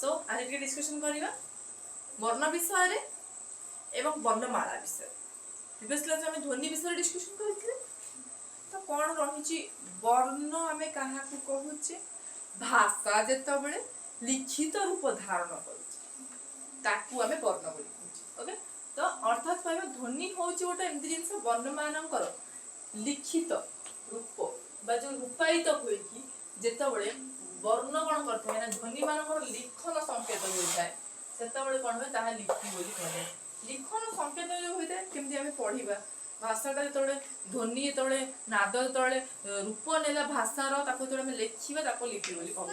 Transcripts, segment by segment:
सो आज टिके डिस्कशन करिबा वर्ण विषय एवं वर्णमाला विषय। प्रीवियस क्लास में ध्वनि विषय डिस्कशन करथिले। तो कौन रही वर्ण आम क्या कहूचे भाषा जेतबेले लिखित रूप धारण करूँ आम वर्ण बोली कहूँ। ओके तो अर्थात कहबा ध्वनि हूँ गोटे एमती जिनस वर्ण मानकर लिखित रूप बा जो रूपायित हुए कि जेतबेले वर्ण कौन करते हैं ध्वनि मानकर लिखन संकेत होता है सेतबेले कौन हुए ताहा लिखि बोली कहले। लिखन संकेत जो होता है केमती आम पढ़ा भाषाटा जो ध्वनि जो नाद जो रूप नेला भाषार जो लिखा लिपि बोली कहूँ।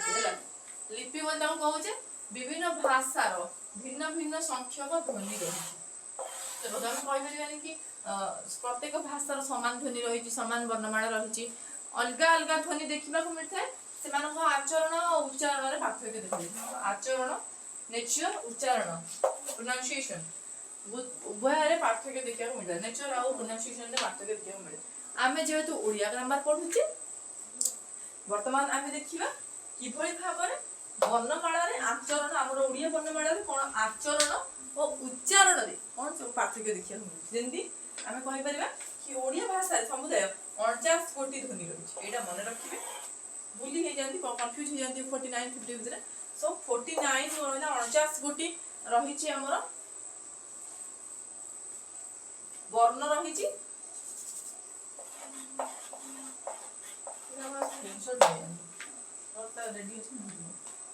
लिपि बोली कहूचे विभिन्न भाषार भिन्न भिन्न संख्यक ध्वनि रही कहीपर कि प्रत्येक भाषार सामान ध्वनि रही सामान वर्णमाला रही अलग अलग ध्वनि देखा मिलता है से आचरण और उच्चारण में पार्थक्य देखा। आचरण नेचर उच्चारण प्रोनाउंसिएशन उभय पार्थक्य देखा मिलता है। नेचर और प्रोनाउंसिएशन में पार्थक्य देखा मिले। आम जेहेतु ओडिया ग्रामर पढ़ुचे वर्तमान आम देखा किभली भाव में वर्णमाला आचरण आमर ओडिया वर्णमाला कौन आचरण और उच्चारण में कौन सब पार्थक्य देखा मिले। जमी आम कहीपर कि ओडिया भाषा समुदाय 49 कोटी ध्वनि रही है मन रखिए भूली हो जाती कन्फ्यूज हो जाती 49 50 भितर। सो 49 49 गोटी रही आमर वर्ण रही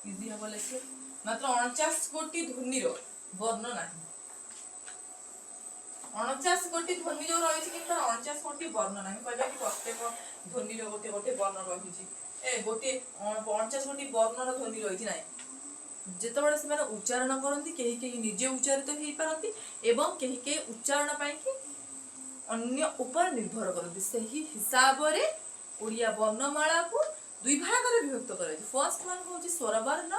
इजी हम लिखे मात्र 49 कोटी ध्वनि वर्ण ना 49 कोटी ध्वनि जो रही कि 49 कोटी वर्ण ना कहना कि प्रत्येक ध्वनि गोटे गोटे वर्ण रही गोटे 50 कोटी वर्ण ध्वनि रही ना जितेबाला से उच्चारण करती कहीं कहीं निजे उच्चारित हो पारती एवं कहीं कहीं उच्चारण पाई अन्य ऊपर निर्भर करती से ही हिसाब से ओडिया वर्णमाला को दुई भाग में विभक्त कर। फर्स्ट वन हूँ स्वर वर्ण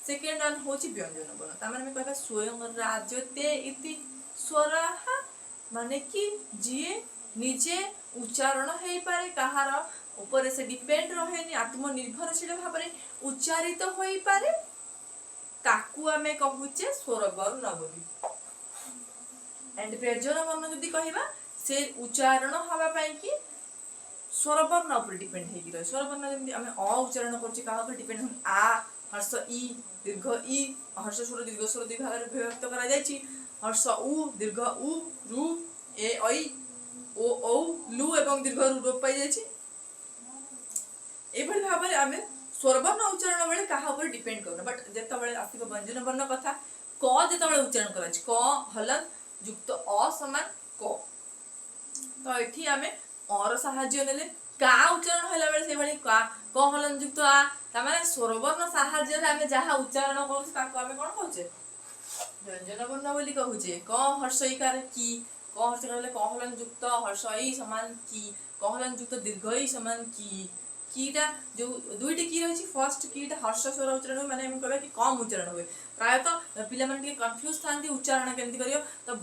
सेकेंड वन हूँ व्यंजन वर्ण। तमें कह स्वयं राजते इति स्वराः माने कि जी निजे उच्चारण हो पारे कहार ऊपर से डिपेंड रहे आत्मनिर्भरशील भाव में उच्चारित हो पारे ताकू आमे कहूचे स्वर वर्ण बोली। एंड व्यंजन वर्ण जदि कहबा से उच्चारण हवा पाई कि स्वर वर्ण ऊपर डिपेंड हेगी रहे। स्वर वर्ण जमि आमे अ उच्चारण करछि कहा ऊपर डिपेंड हम आ हर्ष ई दीर्घ ई हर्ष स्वर दीर्घ स्वर दुई भाग में विभक्त करा जायछि। हर्ष उ दीर्घ उ रु ए ऐ ओ औ लु एवं दीर्घ रु लोप पाई जायछि। एभली भाव में आमे स्वर वर्ण उच्चारण बेले कहा ऊपर डिपेंड करना बट जेतबेले आसिक व्यंजन वर्ण कथा क जेतबेले उच्चारण करा क हलन युक्त अ समान क तो एठी आमे और साहाय्य नेले का उच्चारण होला बेले से भली का क हलन युक्त आ तमाने स्वर वर्ण साहाय्य रे आमे जहा उच्चारण करू ताको आमे कोन कहूचे व्यंजन वर्ण बोली कहूचे। क हर्ष इकार की क हर्ष कहले क हलन युक्त हर्ष ई समान की क हलन युक्त दीर्घ ई समान कीटा जो दुईटी की रही फर्स्ट कीटा हर्ष स्वर उच्चारण हुए माने कहबा कि कम उच्चारण हुए प्रायतः पिला माने कंफ्यूज थांती उच्चारण केमती करियो तो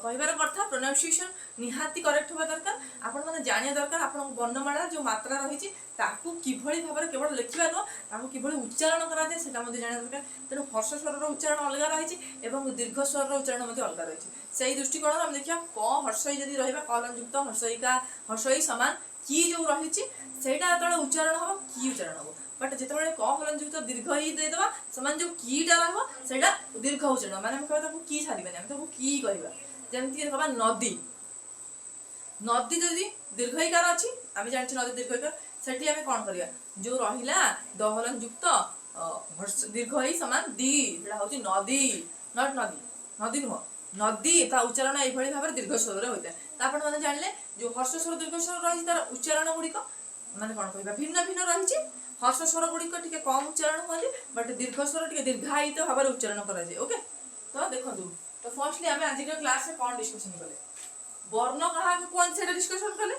कहबार कथा प्रोनाउंसिएशन निहाती करेक्ट होबा दरकार। आपण माने जानिया दरकार आपण वर्णमाला जो मात्रा रही ताकू किभली भाबरे केवल लिखिबा न ताकू किभली उच्चारण करा जाय सेटा मध्ये जानिया दरकार। तेनु हर्ष स्वर उच्चारण अलग रही एवं दीर्घ स्वर उच्चारण मध्ये अलग रही सेही दृष्टिकोण हम देखिया क हर्ष जदी रहबा कलन युक्त हर्षइका हर्षइ समान की जो रही सेटा जो उच्चारण हम की उच्चारण हम बट जिते क हलन युक्त दीर्घ ई देदेबा समान जो कीटा रहा सेटा दीर्घ उच्चारण माने हम कहबा की छाड़ीबानी हम ताको की कहबा जेमति कहबा नदी नदी जदी दीर्घ इकार अछि आमे जानछि नदी दीर्घ इकार सेठी आमे कोन करिया जो रहिला दहलन युक्त हर्ष दीर्घ ई समान दी एटा होछि नदी नॉट नदी नदी नुह नदी ता उच्चारण एई भली भाबरे दीर्घ स्वर होइता ता आपण माने जानले जो हर्ष स्वर दीर्घ स्वर रहि तार उच्चारण गुडी माने कोन कहबा भिन्न भिन्न रही हर्ष स्वर गुड़िक टिके कम उच्चारण होली बट दीर्घ स्वर टिके दीर्घायित भाव में उच्चारण करा जाए। ओके तो देखो तो फर्स्टली आम आज क्लास में कौन डिस्कशन कले वर्ण कहा कौन से डिस्कशन कले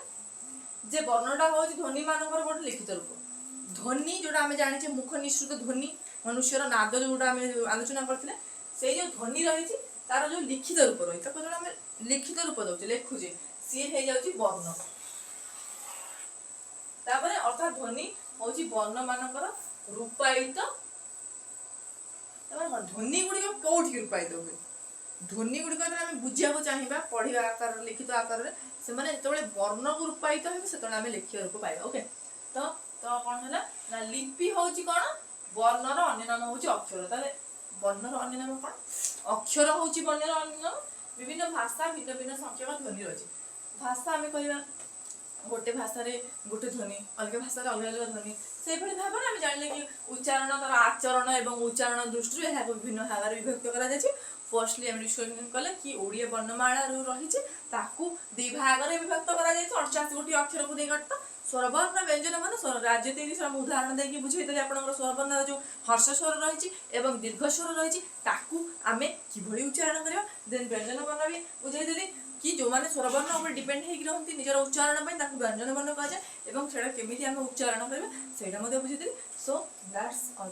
जे वर्णटा हूँ ध्वनि मानकर गोटे लिखित रूप ध्वनि जोटा आम जाने मुख निश्रुत ध्वनि मनुष्यर नाद जोटा आम आलोचना करते से जो ध्वनि रही तार जो लिखित रूप रही जो आम लिखित रूप दौचे लिखुचे सी हो जाए वर्ण तापरे अर्थात ध्वनि हूँ वर्ण मानकर रूपायित ଧ୍ୱନି गुड़िक कौटी रूपायित हुए ध्वनि गुड़िक आम बुझा चाहिए पढ़ा आकार लिखित आकार से जो वर्ण को रूपायित हो से लिखित रूप पाइबा ओके तो तो कौन है ना लिपि हूँ कौन वर्णर अन्य नाम हूँ अक्षर ताले वर्णर अन्य नाम कौन अक्षर हूँ वर्णर अन्य नाम विभिन्न भाषा भिन्न भिन्न संख्यक ध्वनि रही भाषा आम कह गोटे भाषा गोटे ध्वनि अलग भाषा अलग अलग ध्वनि से भाव में आम जाने कि उच्चारण तर आचरण और उच्चारण दृष्टि यहाँ विभिन्न भाग में विभक्त कर फर्स्टली आम डिस्कसन कले कि ओडिया वर्णमाला रही दुई भाग में विभक्त कर 88 गोटी अक्षर को गठ स्वरवर्ण व्यंजन मान राज्य 30 उदाहरण देकी बुझेदेवी आप स्वरवर्ण जो हर्ष स्वर रही दीर्घ स्वर रही आम कि उच्चारण करवा देन व्यंजन वर्ण भी बुझेदेली कि जो मैंने स्वरवर्ण उपर डिपेंड होती निजर उच्चारण व्यंजन वर्ण कह जाए केमी आम उच्चारण करवा बुझेदेली सो दैट्स ऑल।